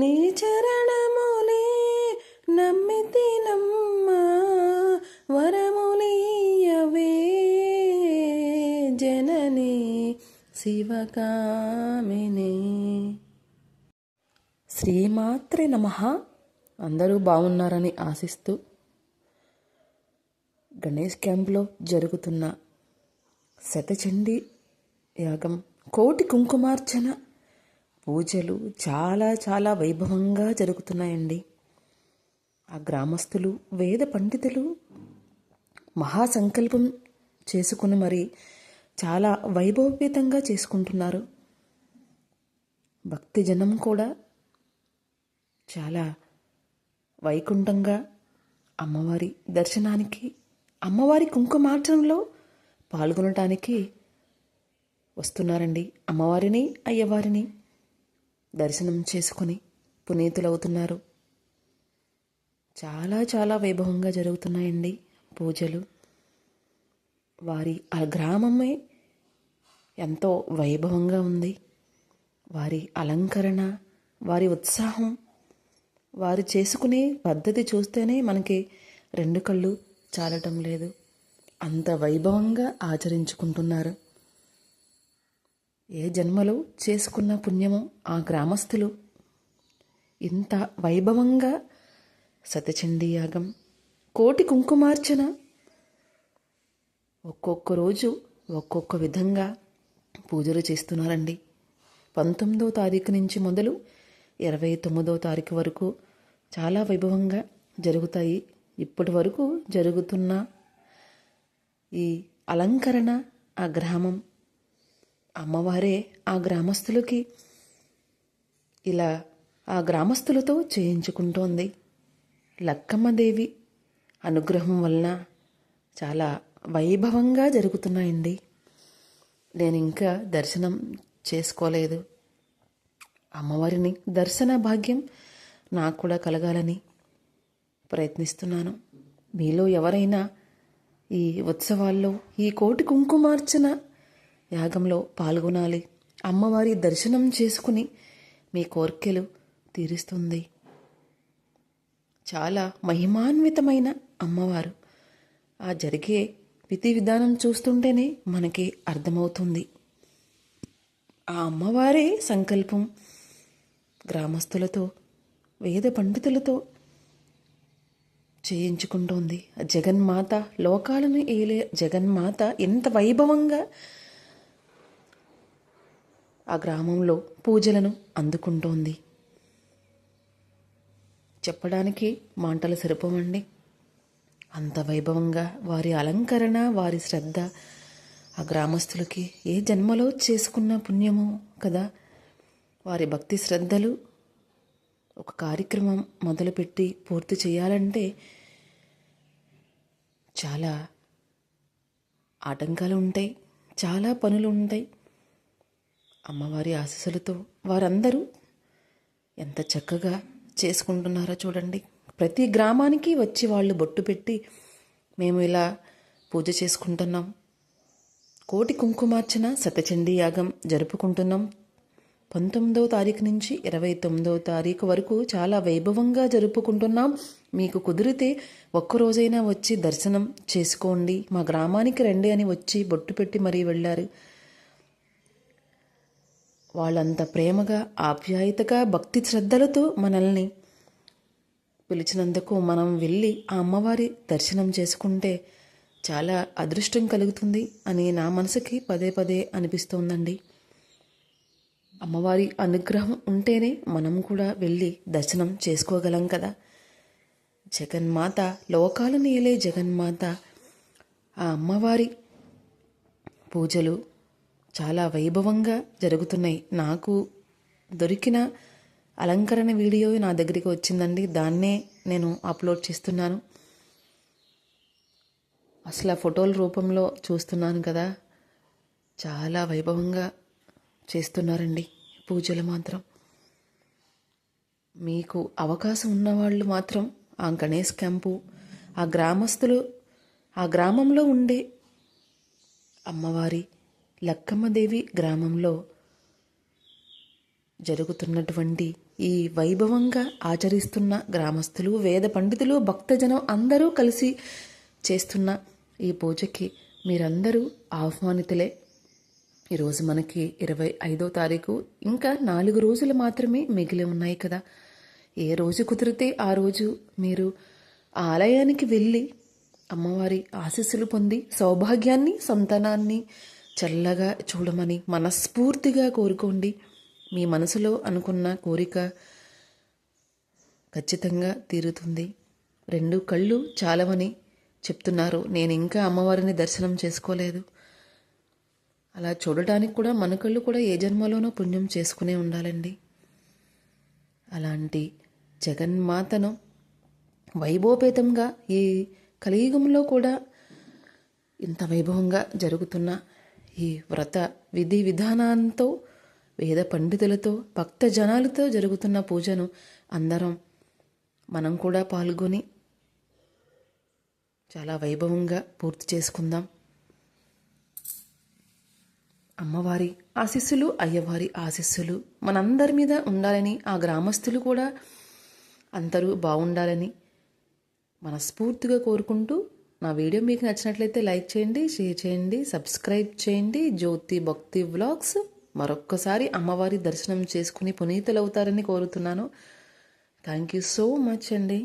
నీ చరణములే నమ్మితినమ్మా వరములీయవే జనని శివకామిని. శ్రీమాత్రే నమః. అందరూ బాగున్నారని ఆశిస్తూ గణేష్ క్యాంప్లో జరుగుతున్న శతచండీ యాగం, కోటి కుంకుమార్చన పూజలు చాలా చాలా వైభవంగా జరుగుతున్నాయండి. ఆ గ్రామస్తులు, వేద పండితులు మహాసంకల్పం చేసుకుని మరి చాలా వైభవపేతంగా చేసుకుంటున్నారు. భక్తి జనం కూడా చాలా వైకుంఠంగా అమ్మవారి దర్శనానికి, అమ్మవారి కుంకుమార్చనలో పాల్గొనటానికి వస్తున్నారండి. అమ్మవారిని, అయ్యవారిని దర్శనం చేసుకొని పునీతులవుతున్నారు. చాలా చాలా వైభవంగా జరుగుతున్నాయండి పూజలు. వారి ఆ గ్రామమే ఎంతో వైభవంగా ఉంది. వారి అలంకరణ, వారి ఉత్సాహం, వారు చేసుకునే పద్ధతి చూస్తేనే మనకి రెండు కళ్ళు చాలటం లేదు. అంత వైభవంగా ఆచరించుకుంటున్నారు. ఏ జన్మలో చేసుకున్న పుణ్యమో ఆ గ్రామస్తులు ఇంత వైభవంగా శతచండీ యాగం, కోటి కుంకుమార్చన ఒక్కొక్క రోజు ఒక్కొక్క విధంగా పూజలు చేస్తున్నారండి. 19వ తారీఖు నుంచి మొదలు 29వ తారీఖు వరకు చాలా వైభవంగా జరుగుతాయి. ఇప్పటి వరకు జరుగుతున్న ఈ అలంకరణ, ఆ గ్రామం అమ్మవారే ఆ గ్రామస్తులకి ఇలా ఆ గ్రామస్తులతో చేయించుకుంటోంది. లక్కమ్మదేవి అనుగ్రహం వలన చాలా వైభవంగా జరుగుతున్నాయండి. నేను ఇంకా దర్శనం చేసుకోలేదు. అమ్మవారిని దర్శన భాగ్యం నాకు కూడా కలగాలని ప్రయత్నిస్తున్నాను. మీలో ఎవరైనా ఈ ఉత్సవాల్లో, ఈ కోటి కుంకుమార్చన యాగంలో పాల్గొనాలి. అమ్మవారి దర్శనం చేసుకుని మీ కోర్కెలు తీరుస్తుంది. చాలా మహిమాన్వితమైన అమ్మవారు. ఆ జరిగే విధి విధానం చూస్తుంటేనే మనకి అర్థమవుతుంది. ఆ అమ్మవారే సంకల్పం గ్రామస్తులతో, వేద పండితులతో చేయించుకుంటోంది. జగన్మాత, లోకాలను ఏలే జగన్మాత ఎంత వైభవంగా ఆ గ్రామంలో పూజలను అందుకుంటోంది. చెప్పడానికి మాటలు సరిపోవండి. అంత వైభవంగా వారి అలంకరణ, వారి శ్రద్ధ ఆ గ్రామస్తులకి ఏ జన్మలో చేసుకున్న పుణ్యమో కదా. వారి భక్తి శ్రద్ధలు ఒక కార్యక్రమం మొదలుపెట్టి పూర్తి చేయాలంటే చాలా ఆటంకాలు ఉంటాయి, చాలా పనులు ఉంటాయి. అమ్మవారి ఆశీస్సులతో వారందరూ ఎంత చక్కగా చేసుకుంటున్నారో చూడండి. ప్రతి గ్రామానికి వచ్చి వాళ్ళు బొట్టు పెట్టి మేము ఇలా పూజ చేసుకుంటున్నాం, కోటి కుంకుమార్చన శతచండీ యాగం జరుపుకుంటున్నాం. 19వ తారీఖు నుంచి 29వ తారీఖు వరకు చాలా వైభవంగా జరుపుకుంటున్నాం. మీకు కుదిరితే ఒక్కరోజైనా వచ్చి దర్శనం చేసుకోండి, మా గ్రామానికి రండి అని వచ్చి బొట్టు పెట్టి మరీ వెళ్ళారు. వాళ్ళంత ప్రేమగా, ఆప్యాయతగా, భక్తి శ్రద్ధలతో మనల్ని పిలిచినందుకు మనం వెళ్ళి ఆ అమ్మవారి దర్శనం చేసుకుంటే చాలా అదృష్టం కలుగుతుంది అని నా మనసుకి పదే పదే అనిపిస్తోందండి. అమ్మవారి అనుగ్రహం ఉంటేనే మనం కూడా వెళ్ళి దర్శనం చేసుకోగలం కదా. జగన్మాత, లోకాలు నేలే జగన్మాత, ఆ అమ్మవారి పూజలు చాలా వైభవంగా జరుగుతున్నాయి. నాకు దొరికిన అలంకరణ వీడియో నా దగ్గరికి వచ్చిందండి. దాన్నే నేను అప్లోడ్ చేస్తున్నాను. అసలు ఆ ఫోటోల రూపంలో చూస్తున్నాను కదా, చాలా వైభవంగా చేస్తున్నారండి పూజలు మాత్రం. మీకు అవకాశం ఉన్నవాళ్ళు మాత్రం ఆ గణేష్ క్యాంపు, ఆ గ్రామస్తులు, ఆ గ్రామంలో ఉండే అమ్మవారి లక్కమ్మదేవి గ్రామంలో జరుగుతున్నటువంటి ఈ వైభవంగా ఆచరిస్తున్న గ్రామస్తులు, వేద పండితులు, భక్తజనం అందరూ కలిసి చేస్తున్న ఈ పూజకి మీరందరూ ఆహ్వానితులే. ఈరోజు మనకి 25వ తారీఖు, ఇంకా 4 రోజులు మాత్రమే మిగిలి ఉన్నాయి కదా. ఏ రోజు కుదిరితే ఆ రోజు మీరు ఆలయానికి వెళ్ళి అమ్మవారి ఆశీస్సులు పొంది సౌభాగ్యాన్ని, సంతానాన్ని చల్లగా చూడమని మనస్ఫూర్తిగా కోరుకోండి. మీ మనసులో అనుకున్న కోరిక ఖచ్చితంగా తీరుతుంది. 2 కళ్ళు చాలవని చెప్తున్నారు. నేను ఇంకా అమ్మవారిని దర్శనం చేసుకోలేదు. అలా చూడటానికి కూడా మన కళ్ళు కూడా ఏ జన్మలోనో పుణ్యం చేసుకునే ఉండాలండి. అలాంటి జగన్మాతను వైభవపేతంగా ఈ కలియుగంలో కూడా ఇంత వైభవంగా జరుగుతున్న ఈ వ్రత విధి విధానంతో, వేద పండితులతో, భక్త జనాలతో జరుగుతున్న పూజను మనం కూడా పాల్గొని చాలా వైభవంగా పూర్తి చేసుకుందాం. అమ్మవారి ఆశీస్సులు, అయ్యవారి ఆశీస్సులు మనందరి మీద ఉండాలని, ఆ గ్రామస్తులు కూడా అందరూ బాగుండాలని మనస్ఫూర్తిగా కోరుకుంటూ, నా వీడియో మీకు నచ్చినట్లయితే లైక్ చేయండి, షేర్ చేయండి, సబ్స్క్రైబ్ చేయండి. జ్యోతి భక్తి వ్లాగ్స్ మరొక్కసారి అమ్మవారి దర్శనం చేసుకుని పునీతులవుతారని కోరుతున్నాను. థ్యాంక్ యూ సో మచ్ అండి.